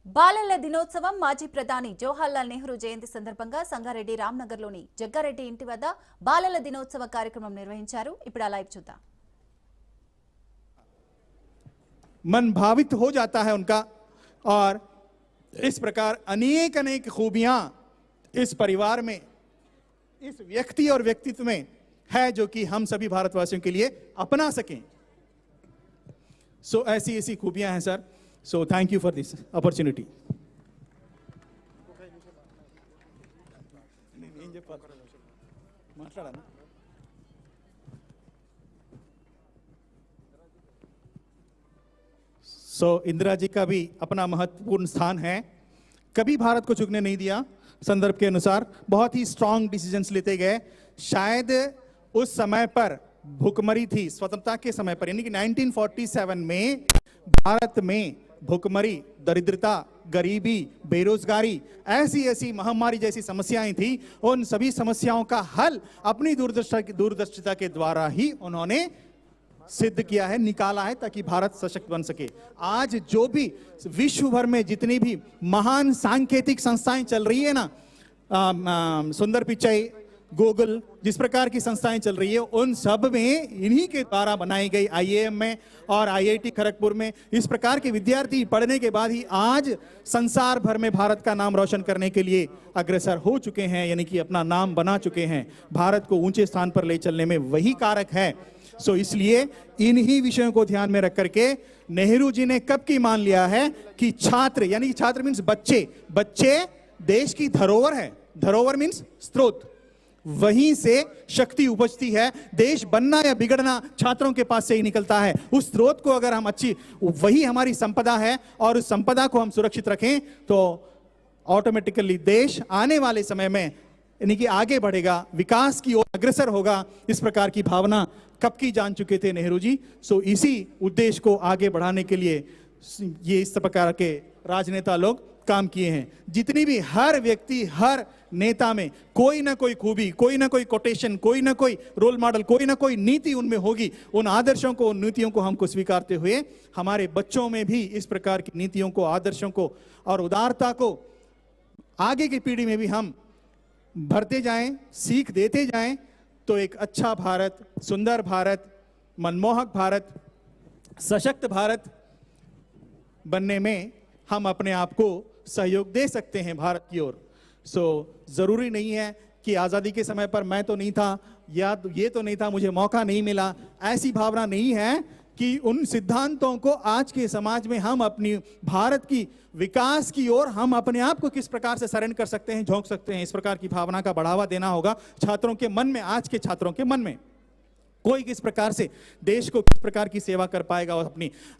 బాలల దినోత్సవం మాజీ ప్రధాని జవహర్లాల్ నెహ్రూ జయంతి సందర్భంగా సంగారెడ్డి రామ్నగర్లోని జగ్గారెడ్డి ఇంటి వద్ద బాలల దినోత్సవ కార్యక్రమం నిర్వహించారు. ఇప్పుడు లైవ్ చూద్దాం. मन भावित हो जाता है उनका और इस प्रकार अनेक अनेक खूबियां इस परिवार में, इस व्यक्ति और व्यक्तित्व में है जो कि हम सभी भारतवासियों के लिए अपना सकें. सो ऐसी ऐसी खूबियां हैं sir. So thank you for this opportunity. So Indira ji का भी अपना महत्वपूर्ण स्थान है. कभी भारत को झुकने नहीं दिया. संदर्भ के अनुसार बहुत ही स्ट्रांग डिसीजंस लेते गए. शायद उस समय पर भुखमरी थी, स्वतंत्रता के समय पर, यानी कि 1947 में भारत में भुखमरी, दरिद्रता, गरीबी, बेरोजगारी, ऐसी ऐसी महामारी जैसी समस्याएं थी. उन सभी समस्याओं का हल अपनी दूरदर्शिता के द्वारा ही उन्होंने सिद्ध किया है, निकाला है, ताकि भारत सशक्त बन सके. आज जो भी विश्व भर में जितनी भी महान सांकेतिक संस्थाएं चल रही है ना, सुंदर पिचाई, गूगल, जिस प्रकार की संस्थाएं चल रही है, उन सब में इन्हीं के द्वारा बनाई गई IIM में और IIT खड़गपुर में इस प्रकार के विद्यार्थी पढ़ने के बाद ही आज संसार भर में भारत का नाम रोशन करने के लिए अग्रसर हो चुके हैं, यानी कि अपना नाम बना चुके हैं. भारत को ऊंचे स्थान पर ले चलने में वही कारक है. सो इसलिए इन्हीं विषयों को ध्यान में रख करके नेहरू जी ने कब की मान लिया है कि छात्र, यानी कि छात्र मीन्स बच्चे देश की धरोहर है. धरोहर मीन्स स्रोत, वहीं से शक्ति उपजती है. देश बनना या बिगड़ना छात्रों के पास से ही निकलता है. उस स्रोत को अगर हम वही हमारी संपदा है और उस संपदा को हम सुरक्षित रखें तो ऑटोमेटिकली देश आने वाले समय में यानी कि आगे बढ़ेगा, विकास की ओर अग्रसर होगा. इस प्रकार की भावना कब की जान चुके थे नेहरू जी. सो इसी उद्देश्य को आगे बढ़ाने के लिए ये इस प्रकार के राजनेता लोग काम किए हैं. जितनी भी हर व्यक्ति, हर नेता में कोई ना कोई खूबी, कोई ना कोई कोटेशन, कोई ना कोई रोल मॉडल, कोई ना कोई नीति उनमें होगी. उन आदर्शों को, उन नीतियों को हमको स्वीकारते हुए हमारे बच्चों में भी इस प्रकार की नीतियों को, आदर्शों को और उदारता को आगे की पीढ़ी में भी हम भरते जाएं, सीख देते जाएं, तो एक अच्छा भारत, सुंदर भारत, मनमोहक भारत, सशक्त भारत बनने में हम अपने आप को सहयोग दे सकते हैं भारत की ओर. सो जरूरी नहीं है कि आज़ादी के समय पर मैं तो नहीं था या ये तो नहीं था, मुझे मौका नहीं मिला. ऐसी भावना नहीं है कि उन सिद्धांतों को आज के समाज में हम अपनी भारत की विकास की ओर हम अपने आप को किस प्रकार से सरेंडर कर सकते हैं, झोंक सकते हैं. इस प्रकार की भावना का बढ़ावा देना होगा छात्रों के मन में. आज के छात्रों के मन में कोई किस प्रकार से देश को किस प्रकार की सेवा कर पाएगा और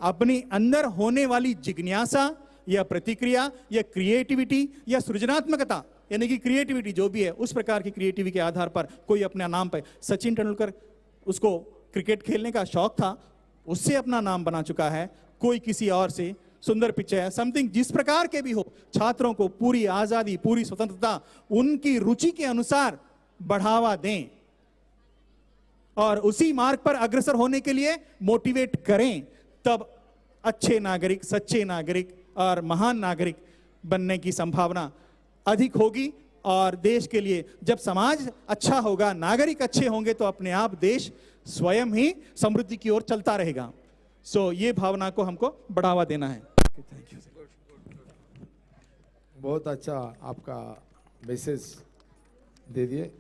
अपनी अंदर होने वाली जिज्ञासा या प्रतिक्रिया या क्रिएटिविटी या सृजनात्मकता, यानी कि क्रिएटिविटी जो भी है, उस प्रकार की क्रिएटिविटी के आधार पर कोई अपने नाम पर, सचिन तेंदुलकर, उसको क्रिकेट खेलने का शौक था, उससे अपना नाम बना चुका है. कोई किसी और से, सुंदर पिचाई, समथिंग जिस प्रकार के भी हो, छात्रों को पूरी आजादी, पूरी स्वतंत्रता उनकी रुचि के अनुसार बढ़ावा दें और उसी मार्ग पर अग्रसर होने के लिए मोटिवेट करें. तब अच्छे नागरिक, सच्चे नागरिक और महान नागरिक बनने की संभावना अधिक होगी. और देश के लिए जब समाज अच्छा होगा, नागरिक अच्छे होंगे, तो अपने आप देश स्वयं ही समृद्धि की ओर चलता रहेगा. सो ये भावना को हमको बढ़ावा देना है. Thank you. बहुत अच्छा आपका मैसेज दे दिए.